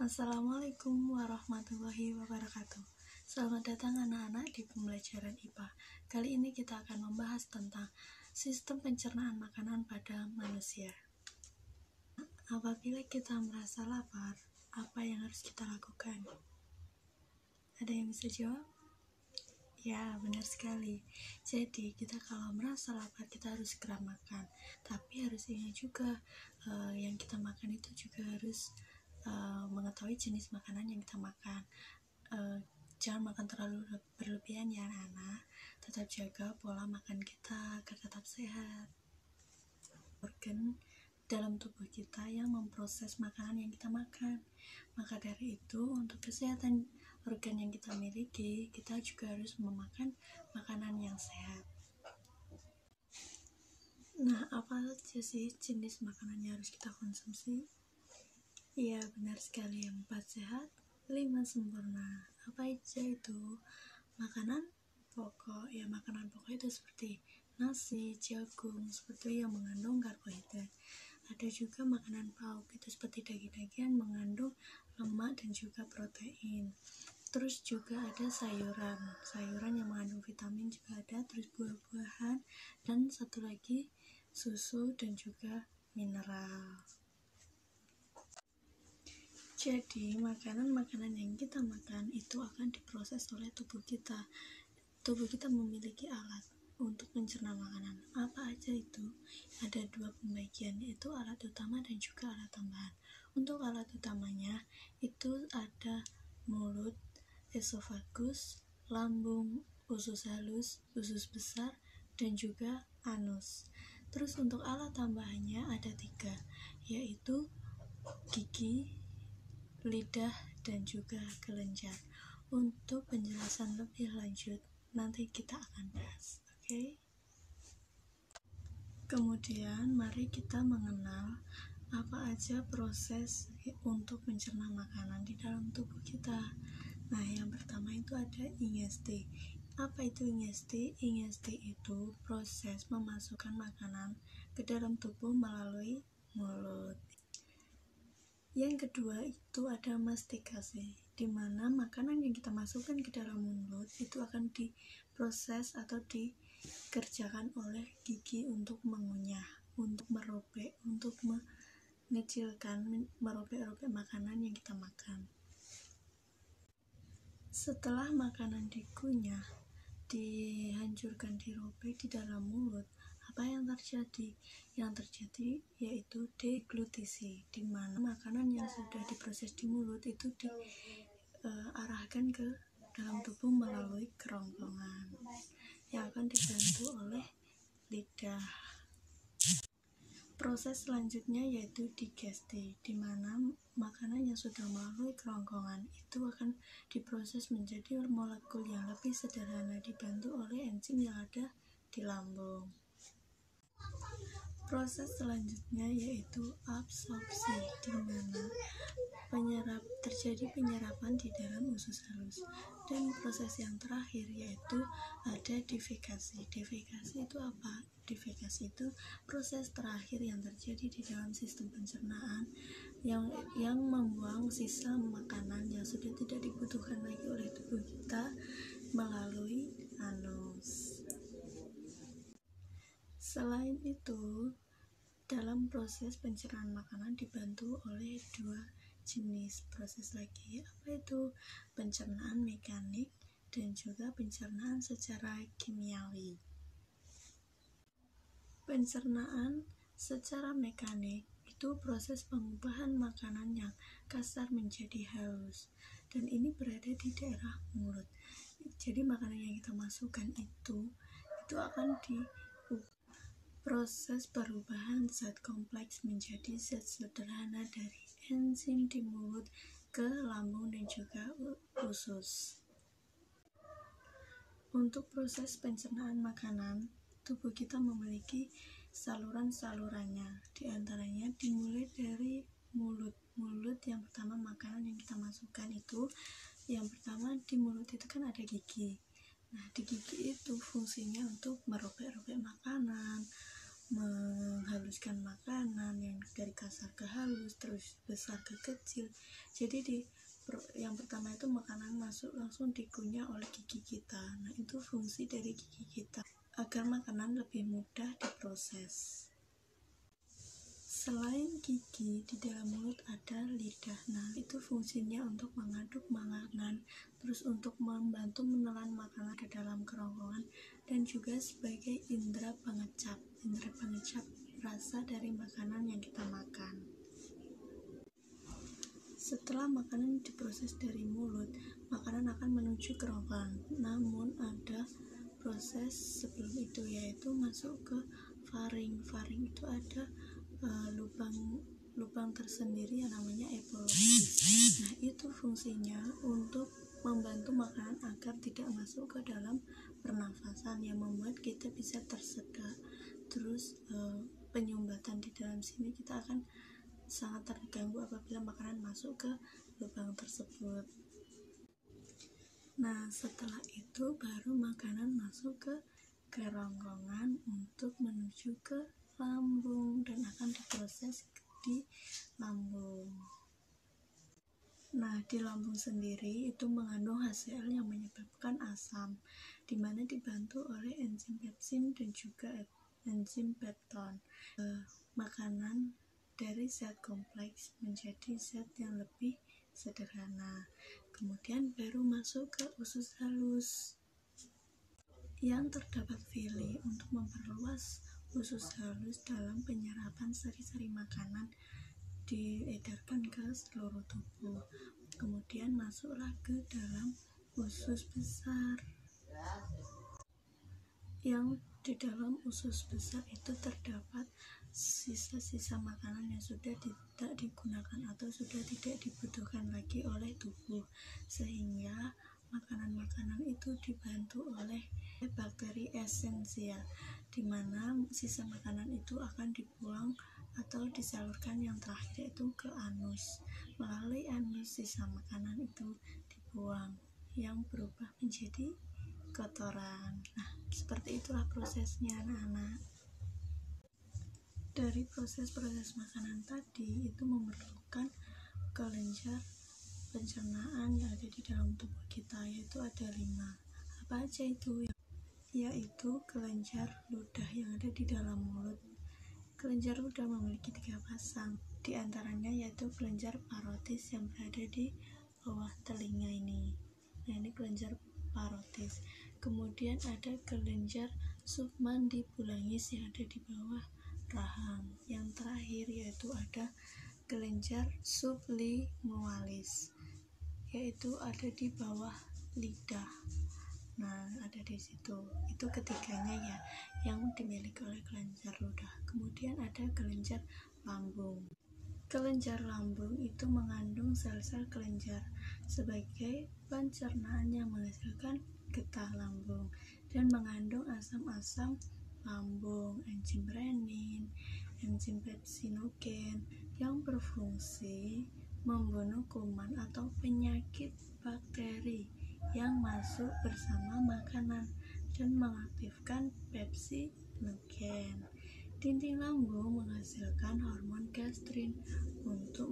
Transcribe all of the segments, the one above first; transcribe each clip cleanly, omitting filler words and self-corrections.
Assalamualaikum warahmatullahi wabarakatuh. Selamat datang anak-anak di pembelajaran IPA. Kali ini kita akan membahas tentang sistem pencernaan makanan pada manusia. Apabila kita merasa lapar, apa yang harus kita lakukan? Ada yang bisa jawab? Ya, benar sekali. Jadi, kita kalau merasa lapar, kita harus segera makan. Tapi harus ingat juga, yang kita makan itu juga harus mengetahui jenis makanan yang kita makan. Jangan makan terlalu berlebihan ya anak-anak. Tetap jaga pola makan kita agar tetap sehat. Organ dalam tubuh kita yang memproses makanan yang kita makan. Maka dari itu, untuk kesehatan organ yang kita miliki, kita juga harus memakan makanan yang sehat. Nah, apa saja sih jenis makanan yang harus kita konsumsi? Iya, benar sekali. 4 sehat, 5 sempurna. Apa aja itu? Makanan pokok. Ya, makanan pokok itu seperti nasi, jagung, seperti yang mengandung karbohidrat. Ada juga makanan pauk, itu seperti daging-dagingan mengandung lemak dan juga protein. Terus juga ada sayuran yang mengandung vitamin juga ada, terus buah-buahan, dan satu lagi susu dan juga mineral. Jadi, makanan-makanan yang kita makan itu akan diproses oleh tubuh kita. Tubuh kita memiliki alat untuk mencerna makanan. Apa aja itu? Ada 2 pembagian, yaitu alat utama dan juga alat tambahan. Untuk alat utamanya itu ada mulut, esofagus, lambung, usus halus, usus besar, dan juga anus. Terus untuk alat tambahannya ada 3, yaitu gigi, lidah, dan juga kelenjar. Untuk penjelasan lebih lanjut nanti kita akan bahas, oke? Kemudian mari kita mengenal apa aja proses untuk mencerna makanan di dalam tubuh kita. Nah, yang pertama itu ada ingesti. Apa itu ingesti? Ingesti itu proses memasukkan makanan ke dalam tubuh melalui mulut. Yang kedua itu ada mastikasi, di mana makanan yang kita masukkan ke dalam mulut itu akan diproses atau dikerjakan oleh gigi untuk mengunyah, untuk merobek, untuk mengecilkan, merobek-robek makanan yang kita makan. Setelah makanan dikunyah, dihancurkan, dirobek di dalam mulut, apa yang terjadi? Yang terjadi yaitu deglutisi, di mana makanan yang sudah diproses di mulut itu diarahkan ke dalam tubuh melalui kerongkongan yang akan dibantu oleh lidah. Proses selanjutnya yaitu digesti, di mana makanan yang sudah melalui kerongkongan itu akan diproses menjadi molekul yang lebih sederhana, dibantu oleh enzim yang ada di lambung. Proses selanjutnya yaitu absorpsi, di mana terjadi penyerapan di dalam usus halus. Dan proses yang terakhir yaitu ada defekasi. Defekasi itu apa? Defekasi itu proses terakhir yang terjadi di dalam sistem pencernaan yang membuang sisa makanan yang sudah tidak dibutuhkan lagi oleh tubuh kita melalui anus. Selain itu, dalam proses pencernaan makanan dibantu oleh 2 jenis proses lagi. Apa itu? Pencernaan mekanik dan juga pencernaan secara kimiawi. Pencernaan secara mekanik itu proses pengubahan makanan yang kasar menjadi halus, dan ini berada di daerah mulut. Jadi makanan yang kita masukkan itu akan proses perubahan zat kompleks menjadi zat sederhana dari enzim di mulut ke lambung dan juga usus. Untuk proses pencernaan makanan, tubuh kita memiliki saluran-salurannya. Di antaranya dimulai dari mulut. Mulut yang pertama, makanan yang kita masukkan itu, yang pertama di mulut itu kan ada gigi. Nah, di gigi itu fungsinya untuk merobek-robek makanan, menghaluskan makanan yang dari kasar ke halus, terus besar ke kecil. Jadi yang pertama itu makanan masuk langsung dikunyah oleh gigi kita. Nah, itu fungsi dari gigi kita agar makanan lebih mudah diproses. Selain gigi, di dalam mulut ada lidah. Nah, itu fungsinya untuk mengaduk makanan, terus untuk membantu menelan makanan ke dalam kerongkongan, dan juga sebagai indera pengecap rasa dari makanan yang kita makan. Setelah makanan diproses dari mulut, makanan akan menuju kerongkongan. Namun ada proses sebelum itu, yaitu masuk ke faring. Faring itu ada lubang tersendiri yang namanya epilogis. Nah, itu fungsinya untuk membantu makanan agar tidak masuk ke dalam pernafasan, yang membuat kita bisa tersedak. Terus penyumbatan di dalam sini kita akan sangat terganggu apabila makanan masuk ke lubang tersebut. Nah, setelah itu baru makanan masuk ke kerongkongan untuk menuju ke lambung dan akan diproses di lambung. Nah, di lambung sendiri itu mengandung HCl yang menyebabkan asam, di mana dibantu oleh enzim pepsin dan juga enzim pepton. Makanan dari zat kompleks menjadi zat yang lebih sederhana. Kemudian baru masuk ke usus halus yang terdapat villi untuk memperluas usus halus dalam penyerapan sari-sari makanan diedarkan ke seluruh tubuh. Kemudian masuklah ke dalam usus besar, yang di dalam usus besar itu terdapat sisa-sisa makanan yang sudah tidak digunakan atau sudah tidak dibutuhkan lagi oleh tubuh, sehingga makanan-makanan itu dibantu oleh bakteri esensial, di mana sisa makanan itu akan dibuang atau disalurkan yang terakhir itu ke anus. Melalui anus sisa makanan itu dibuang yang berubah menjadi kotoran. Nah, seperti itulah prosesnya anak-anak. Dari proses-proses makanan tadi itu memerlukan kelenjar pencernaan yang ada di dalam tubuh kita, yaitu ada 5. Apa aja itu? Yaitu kelenjar ludah yang ada di dalam mulut. Kelenjar ludah memiliki 3 pasang, di antaranya yaitu kelenjar parotis yang berada di bawah telinga ini. Nah, ini kelenjar parotis. Kemudian ada kelenjar submandibularis yang ada di bawah rahang. Yang terakhir yaitu ada kelenjar sublingualis, yaitu ada di bawah lidah. Nah, ada di situ. Itu ketiganya ya yang dimiliki oleh kelenjar ludah. Kemudian ada kelenjar lambung. Kelenjar lambung itu mengandung sel-sel kelenjar sebagai pencernaan yang menghasilkan getah lambung dan mengandung asam-asam lambung, enzim renin, enzim pepsinogen yang berfungsi membunuh kuman atau penyakit bakteri yang masuk bersama makanan dan mengaktifkan pepsinogen. Dinding lambung menghasilkan hormon gastrin untuk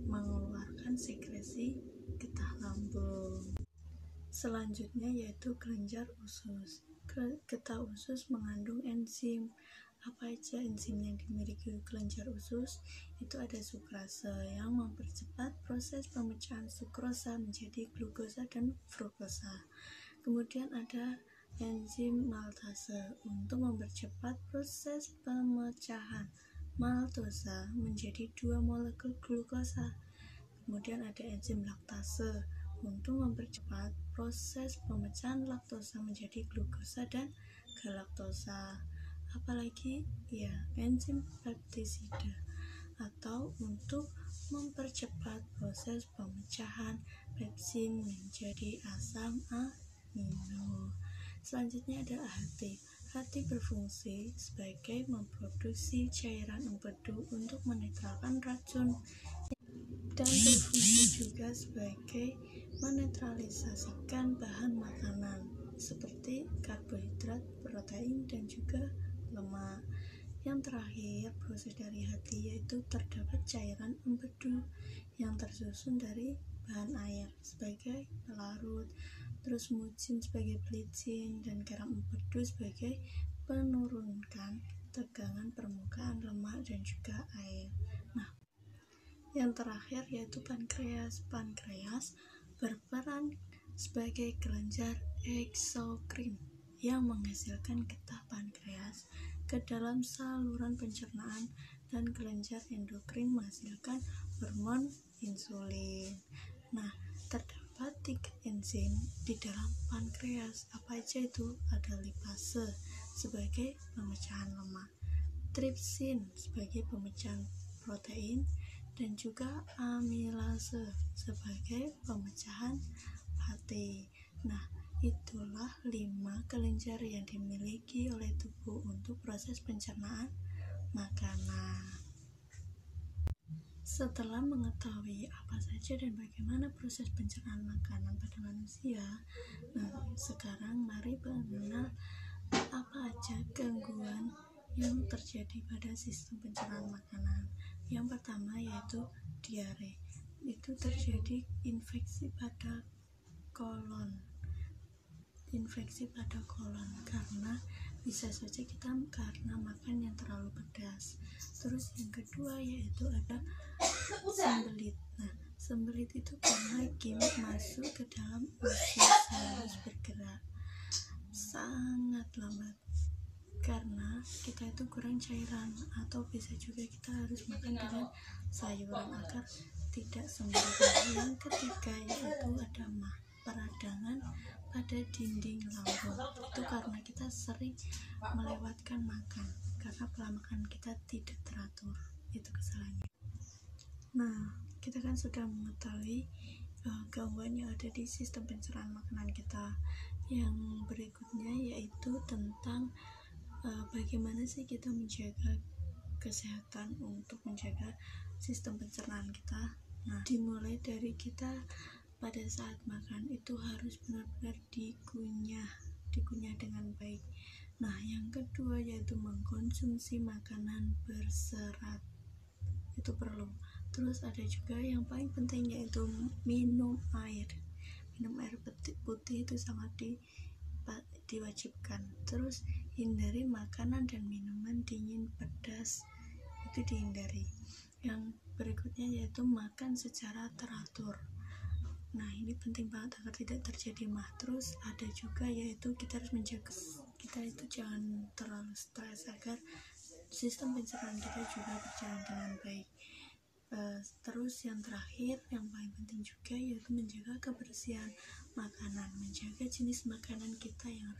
mengeluarkan sekresi getah lambung. Selanjutnya yaitu kelenjar usus. Getah usus mengandung enzim. Apa aja enzim yang dimiliki kelenjar usus? Itu ada sukrase yang mempercepat proses pemecahan sukrosa menjadi glukosa dan fruktosa. Kemudian ada enzim maltase untuk mempercepat proses pemecahan maltosa menjadi 2 molekul glukosa. Kemudian ada enzim laktase untuk mempercepat proses pemecahan laktosa menjadi glukosa dan galaktosa. Apalagi ya enzim peptisida atau untuk mempercepat proses pemecahan pepsin menjadi asam amino. Selanjutnya ada hati. Hati berfungsi sebagai memproduksi cairan empedu untuk menetralkan racun dan berfungsi juga sebagai menetralisasikan bahan makanan seperti karbohidrat, protein, dan juga lemak. Yang terakhir, proses dari hati, yaitu terdapat cairan empedu yang tersusun dari bahan air sebagai pelarut, terus mucin sebagai pelicin, dan garam empedu sebagai penurunkan tegangan permukaan lemak dan juga air. Nah, yang terakhir yaitu pankreas. Pankreas berperan sebagai kelenjar eksokrin yang menghasilkan getah pankreas ke dalam saluran pencernaan, dan kelenjar endokrin menghasilkan hormon insulin. Nah, terdapat 3 enzim di dalam pankreas. Apa aja itu? Ada lipase sebagai pemecahan lemak, tripsin sebagai pemecahan protein, dan juga amilase sebagai pemecahan pate. Nah, itulah 5 kelenjar yang dimiliki oleh tubuh untuk proses pencernaan makanan. Setelah mengetahui apa saja dan bagaimana proses pencernaan makanan pada manusia, nah sekarang mari mengenal apa aja gangguan yang terjadi pada sistem pencernaan makanan. Yang pertama yaitu diare. Itu terjadi infeksi pada kolon karena bisa saja kita karena makan yang terlalu pedas. Terus yang kedua yaitu ada sembelit. Nah, sembelit itu karena gimik masuk ke dalam usus harus bergerak sangat lambat karena kita itu kurang cairan, atau bisa juga kita harus makan dengan sayuran agar tidak sembelit. Yang ketiga yaitu ada peradangan pada dinding lambung. Itu karena kita sering melewatkan makan karena pola makan kita tidak teratur. Itu kesalahannya. Nah, kita kan sudah mengetahui gangguan yang ada di sistem pencernaan makanan kita. Yang berikutnya yaitu tentang bagaimana sih kita menjaga kesehatan untuk menjaga sistem pencernaan kita. Nah, dimulai dari kita pada saat makan itu harus benar-benar dikunyah dengan baik. Nah, yang kedua yaitu mengkonsumsi makanan berserat. Itu perlu. Terus ada juga yang paling penting yaitu minum air. Minum air putih itu sangat diwajibkan. Terus hindari makanan dan minuman dingin pedas, itu dihindari. Yang berikutnya yaitu makan secara teratur. Nah, ini penting banget agar tidak terjadi mah. Terus ada juga yaitu kita harus menjaga kita itu jangan terlalu stres agar sistem pencernaan kita juga berjalan dengan baik. Terus yang terakhir yang paling penting juga yaitu menjaga kebersihan makanan, menjaga jenis makanan kita yang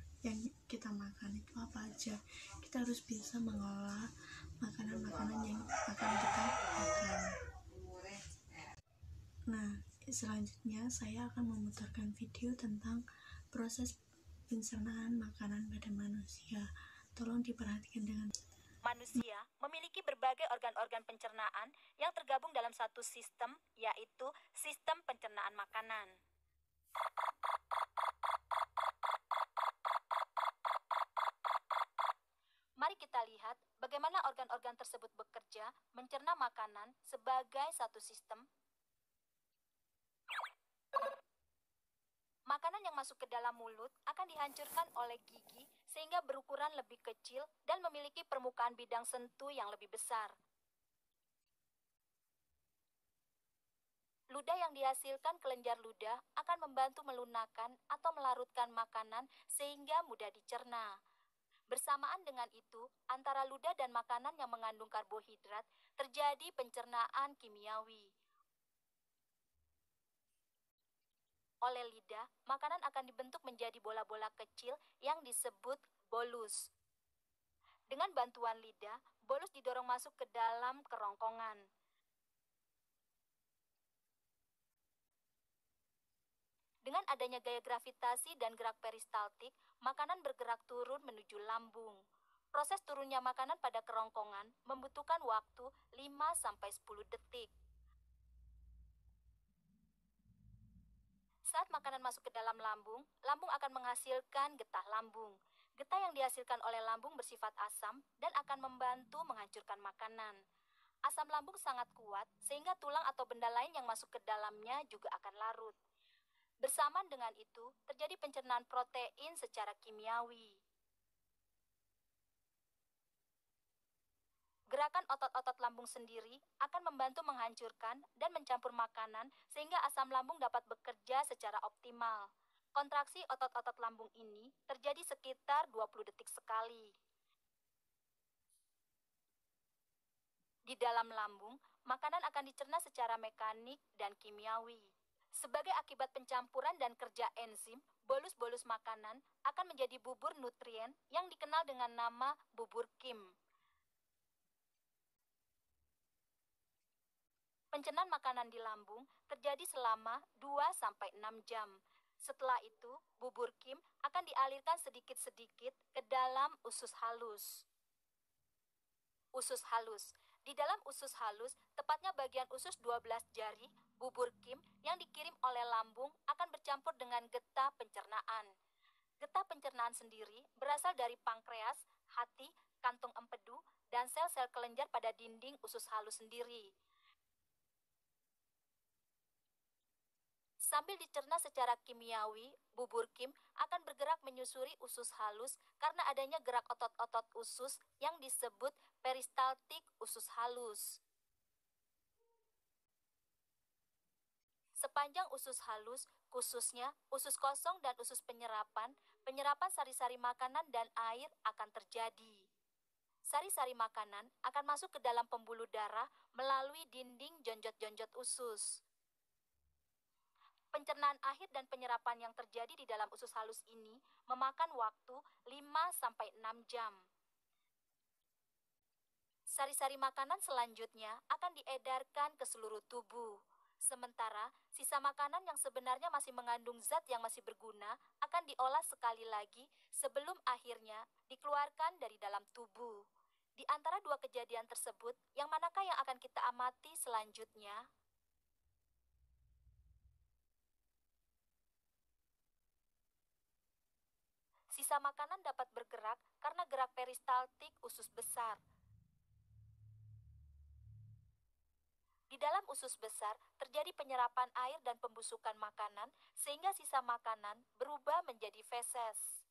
kita makan itu apa aja. Kita harus bisa mengolah makanan-makanan yang akan kita makan. Nah, selanjutnya saya akan memutarkan video tentang proses pencernaan makanan pada manusia. Tolong diperhatikan dengan Manusia memiliki berbagai organ-organ pencernaan yang tergabung dalam satu sistem, yaitu sistem pencernaan makanan. Mari kita lihat bagaimana organ-organ tersebut bekerja mencerna makanan sebagai satu sistem. Makanan yang masuk ke dalam mulut akan dihancurkan oleh gigi sehingga berukuran lebih kecil dan memiliki permukaan bidang sentuh yang lebih besar. Ludah yang dihasilkan kelenjar ludah akan membantu melunakkan atau melarutkan makanan sehingga mudah dicerna. Bersamaan dengan itu, antara ludah dan makanan yang mengandung karbohidrat terjadi pencernaan kimiawi. Oleh lidah, makanan akan dibentuk menjadi bola-bola kecil yang disebut bolus. Dengan bantuan lidah, bolus didorong masuk ke dalam kerongkongan. Dengan adanya gaya gravitasi dan gerak peristaltik, makanan bergerak turun menuju lambung. Proses turunnya makanan pada kerongkongan membutuhkan waktu 5-10 detik. Saat makanan masuk ke dalam lambung, lambung akan menghasilkan getah lambung. Getah yang dihasilkan oleh lambung bersifat asam dan akan membantu menghancurkan makanan. Asam lambung sangat kuat sehingga tulang atau benda lain yang masuk ke dalamnya juga akan larut. Bersamaan dengan itu, terjadi pencernaan protein secara kimiawi. Gerakan otot-otot lambung sendiri akan membantu menghancurkan dan mencampur makanan sehingga asam lambung dapat bekerja secara optimal. Kontraksi otot-otot lambung ini terjadi sekitar 20 detik sekali. Di dalam lambung, makanan akan dicerna secara mekanik dan kimiawi. Sebagai akibat pencampuran dan kerja enzim, bolus-bolus makanan akan menjadi bubur nutrien yang dikenal dengan nama bubur Kim. Pencernaan makanan di lambung terjadi selama 2-6 jam. Setelah itu, bubur Kim akan dialirkan sedikit-sedikit ke dalam usus halus. Usus halus. Di dalam usus halus, tepatnya bagian usus 12 jari, bubur Kim yang dikirim oleh lambung akan bercampur dengan getah pencernaan. Getah pencernaan sendiri berasal dari pankreas, hati, kantung empedu, dan sel-sel kelenjar pada dinding usus halus sendiri. Sambil dicerna secara kimiawi, bubur Kim akan bergerak menyusuri usus halus karena adanya gerak otot-otot usus yang disebut peristaltik usus halus. Sepanjang usus halus, khususnya usus kosong dan usus penyerapan sari-sari makanan dan air akan terjadi. Sari-sari makanan akan masuk ke dalam pembuluh darah melalui dinding jonjot-jonjot usus. Pencernaan akhir dan penyerapan yang terjadi di dalam usus halus ini memakan waktu 5-6 jam. Sari-sari makanan selanjutnya akan diedarkan ke seluruh tubuh. Sementara, sisa makanan yang sebenarnya masih mengandung zat yang masih berguna akan diolah sekali lagi sebelum akhirnya dikeluarkan dari dalam tubuh. Di antara dua kejadian tersebut, yang manakah yang akan kita amati selanjutnya? Sisa makanan dapat bergerak karena gerak peristaltik usus besar. Di dalam usus besar terjadi penyerapan air dan pembusukan makanan sehingga sisa makanan berubah menjadi feses.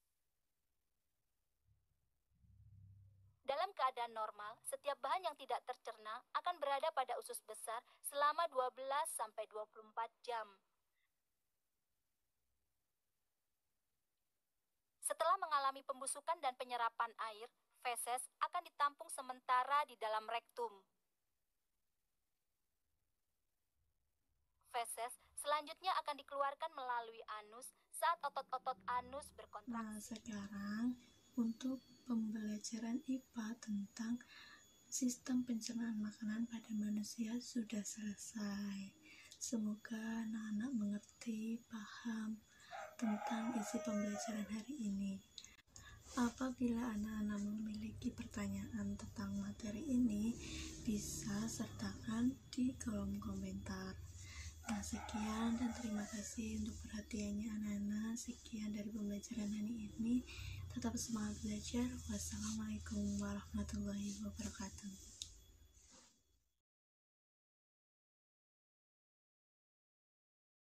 Dalam keadaan normal, setiap bahan yang tidak tercerna akan berada pada usus besar selama 12-24 jam. Setelah mengalami pembusukan dan penyerapan air, feses akan ditampung sementara di dalam rektum. Feses selanjutnya akan dikeluarkan melalui anus saat otot-otot anus berkontraksi. Nah, sekarang untuk pembelajaran IPA tentang sistem pencernaan makanan pada manusia sudah selesai. Semoga anak-anak mengerti, paham tentang isi pembelajaran hari ini. Apabila anak-anak memiliki pertanyaan tentang materi ini, bisa sertakan di kolom komentar. Nah, sekian dan terima kasih untuk perhatiannya anak-anak. Sekian dari pembelajaran hari ini. Tetap semangat belajar. Wassalamualaikum warahmatullahi wabarakatuh.